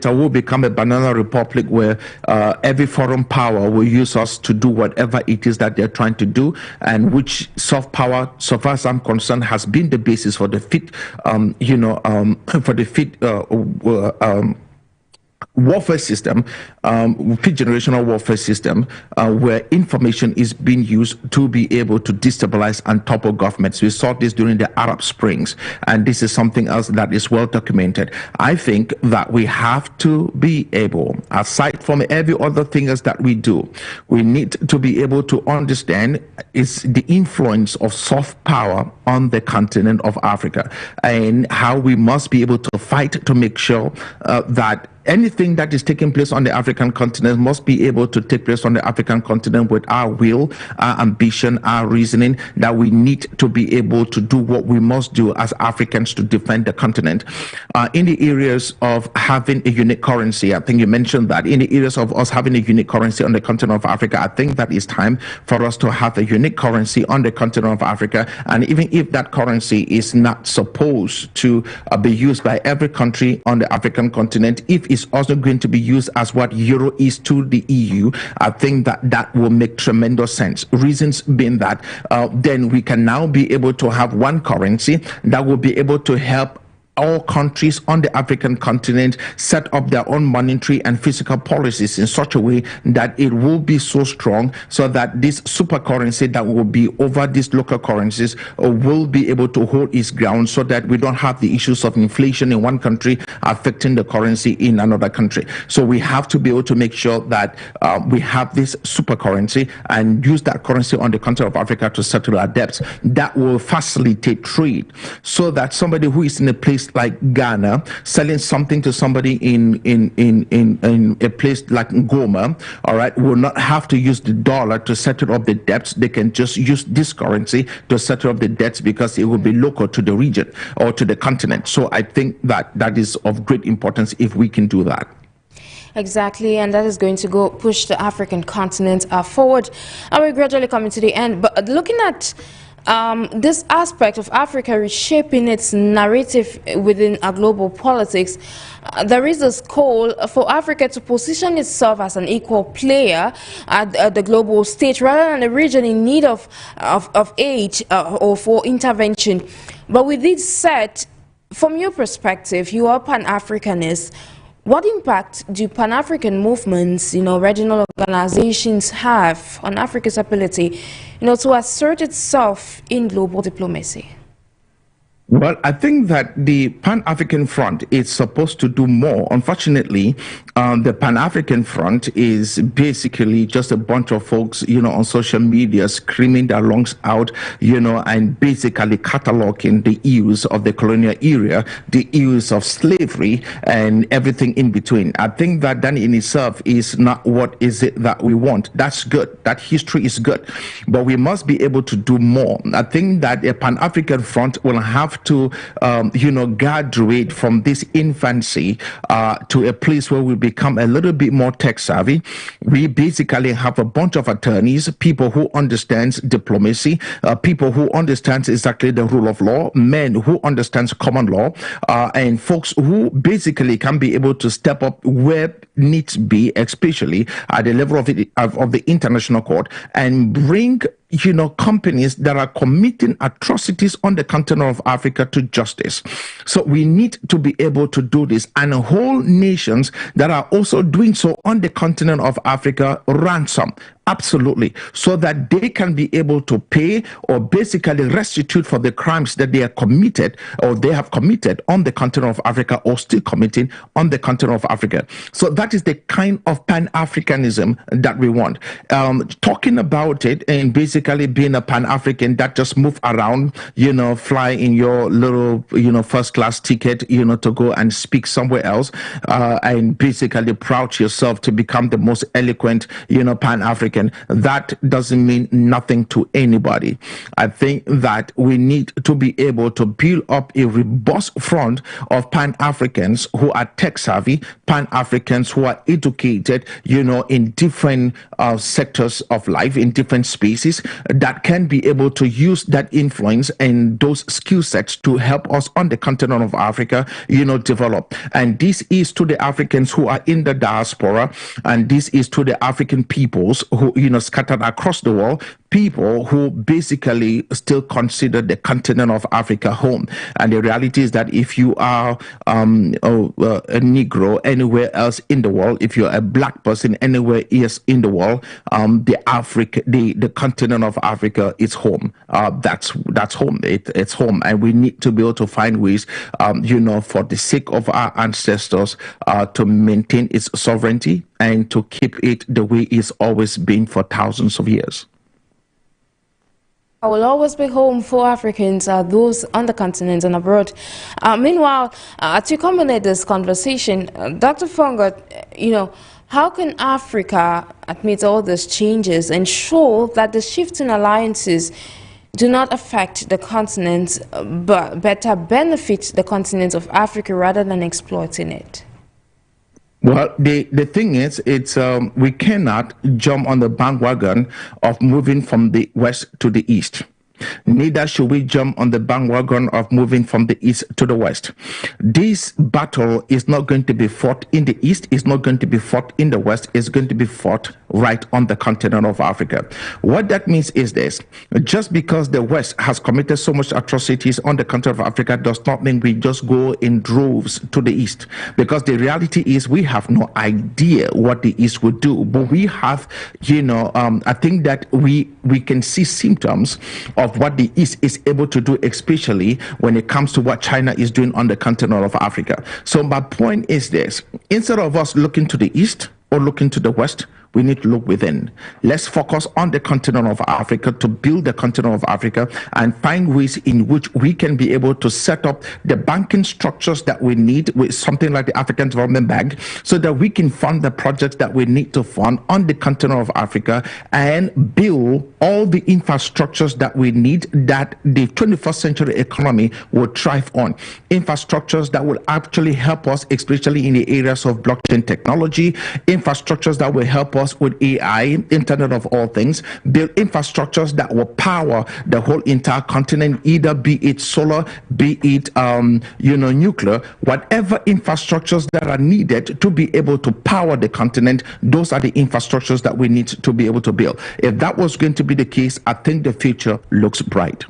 later we'll become a banana republic where every foreign power will use us to do whatever it is that they're trying to do, and which soft power, so far as I'm concerned, has been the basis for the warfare system, fifth generational warfare system, where information is being used to be able to destabilize and topple governments. We saw this during the Arab Springs, and this is something else that is well documented. I think that we have to be able, aside from every other thing else that we do, we need to be able to understand is the influence of soft power on the continent of Africa, and how we must be able to fight to make sure that anything that is taking place on the African continent must be able to take place on the African continent with our will, our ambition, our reasoning, that we need to be able to do what we must do as Africans to defend the continent. In the areas of having a unique currency, I think you mentioned that, in the areas of us having a unique currency on the continent of Africa, I think that it's time for us to have a unique currency on the continent of Africa. And even if that currency is not supposed to be used by every country on the African continent, if is also going to be used as what euro is to the EU, I think that that will make tremendous sense. Reasons being that then we can now be able to have one currency that will be able to help all countries on the African continent set up their own monetary and fiscal policies in such a way that it will be so strong, so that this super currency that will be over these local currencies will be able to hold its ground, so that we don't have the issues of inflation in one country affecting the currency in another country. So we have to be able to make sure that we have this super currency and use that currency on the continent of Africa to settle our debts. That will facilitate trade, so that somebody who is in a place like Ghana selling something to somebody in a place like Goma, all right, will not have to use the dollar to settle up the debts. They can just use this currency to settle up the debts, because it will be local to the region or to the continent. So I think that that is of great importance if we can do that. Exactly, and that is going to go push the African continent forward. And we're gradually coming to the end, but looking at this aspect of Africa reshaping its narrative within our global politics, there is this call for Africa to position itself as an equal player at the global stage, rather than a region in need of aid or for intervention. But with this said, from your perspective, you are Pan-Africanist. What impact do Pan-African movements, regional organizations have on Africa's ability, to assert itself in global diplomacy? Well, I think that the Pan-African Front is supposed to do more. Unfortunately, the Pan-African Front is basically just a bunch of folks, on social media screaming their lungs out, and basically cataloging the ills of the colonial era, the ills of slavery, and everything in between. I think that in itself is not what is it that we want. That's good. That history is good. But we must be able to do more. I think that a Pan-African Front will have to graduate from this infancy to a place where we become a little bit more tech savvy. We basically have a bunch of attorneys, people who understands diplomacy, people who understands exactly the rule of law, men who understands common law, and folks who basically can be able to step up where needs be, especially at the level of the international court, and bring companies that are committing atrocities on the continent of Africa to justice. So we need to be able to do this, and whole nations that are also doing so on the continent of Africa ransom. Absolutely, so that they can be able to pay or basically restitute for the crimes that they are committed or they have committed on the continent of Africa or still committing on the continent of Africa. So that is the kind of Pan-Africanism that we want. Talking about it and basically being a Pan-African that just move around, fly in your little, first class ticket, to go and speak somewhere else, and basically proud yourself to become the most eloquent, Pan-African Pan-African, that doesn't mean nothing to anybody. I think that we need to be able to build up a robust front of Pan-Africans who are tech-savvy, Pan-Africans who are educated, in different sectors of life, in different spaces, that can be able to use that influence and those skill sets to help us on the continent of Africa, develop. And this is to the Africans who are in the diaspora, and this is to the African peoples who, scattered across the world, people who basically still consider the continent of Africa home. And the reality is that if you are a Negro anywhere else in the world, if you're a black person anywhere else in the world, the continent of Africa is home. That's home. It's home, and we need to be able to find ways, for the sake of our ancestors, to maintain its sovereignty and to keep it the way it's always been for thousands of years. I will always be home for Africans, those on the continent and abroad. Meanwhile, to culminate this conversation, Dr. FONGOD, how can Africa, amidst all these changes, ensure that the shifting alliances do not affect the continent, but better benefit the continent of Africa rather than exploiting it? Well, the thing is, we cannot jump on the bandwagon of moving from the west to the east. Neither should we jump on the bandwagon of moving from the east to the west. This battle is not going to be fought in the east, it's not going to be fought in the west, it's going to be fought right on the continent of Africa. What that means is this: just because the west has committed so much atrocities on the continent of Africa does not mean we just go in droves to the east, because the reality is we have no idea what the east would do. But we have, I think that we can see symptoms of what the East is able to do, especially when it comes to what China is doing on the continent of Africa. So my point is this: instead of us looking to the East or looking to the West, we need to look within. Let's focus on the continent of Africa, to build the continent of Africa and find ways in which we can be able to set up the banking structures that we need with something like the African Development Bank, so that we can fund the projects that we need to fund on the continent of Africa and build all the infrastructures that we need that the 21st century economy will thrive on. Infrastructures that will actually help us, especially in the areas of blockchain technology, infrastructures that will help us with AI, Internet of all things, build infrastructures that will power the whole entire continent, either be it solar, be it nuclear, whatever infrastructures that are needed to be able to power the continent. Those are the infrastructures that we need to be able to build. If that was going to be the case, I think the future looks bright.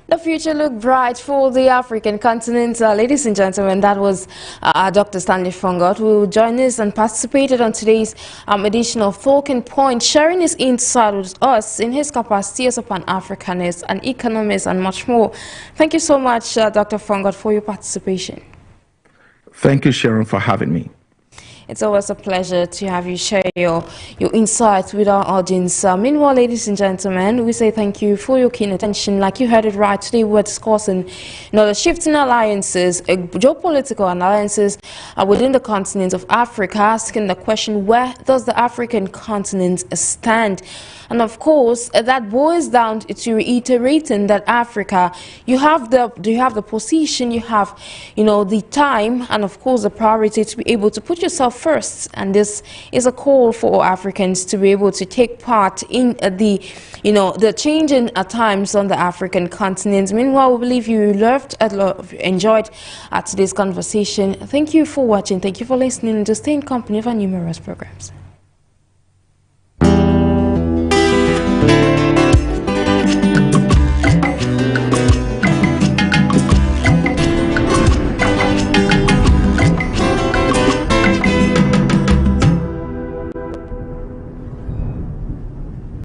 The future looked bright for the African continent. Ladies and gentlemen, that was Dr. Stanley FONGOD, who joined us and participated on today's edition of Talking Point, sharing his insight with us in his capacity as a Pan-Africanist, an economist, and much more. Thank you so much, Dr. FONGOD, for your participation. Thank you, Sharon, for having me. It's always a pleasure to have you share your insights with our audience. Meanwhile, ladies and gentlemen, we say thank you for your keen attention. Like you heard it right, today we're discussing the shifting alliances, geopolitical alliances within the continent of Africa, asking the question, where does the African continent stand? And of course, that boils down to reiterating that Africa, you have the position, you have, the time, and of course the priority to be able to put yourself first. And this is a call for Africans to be able to take part in the changing times on the African continent. Meanwhile, we believe you enjoyed today's conversation. Thank you for watching. Thank you for listening, and to stay in company of our numerous programs.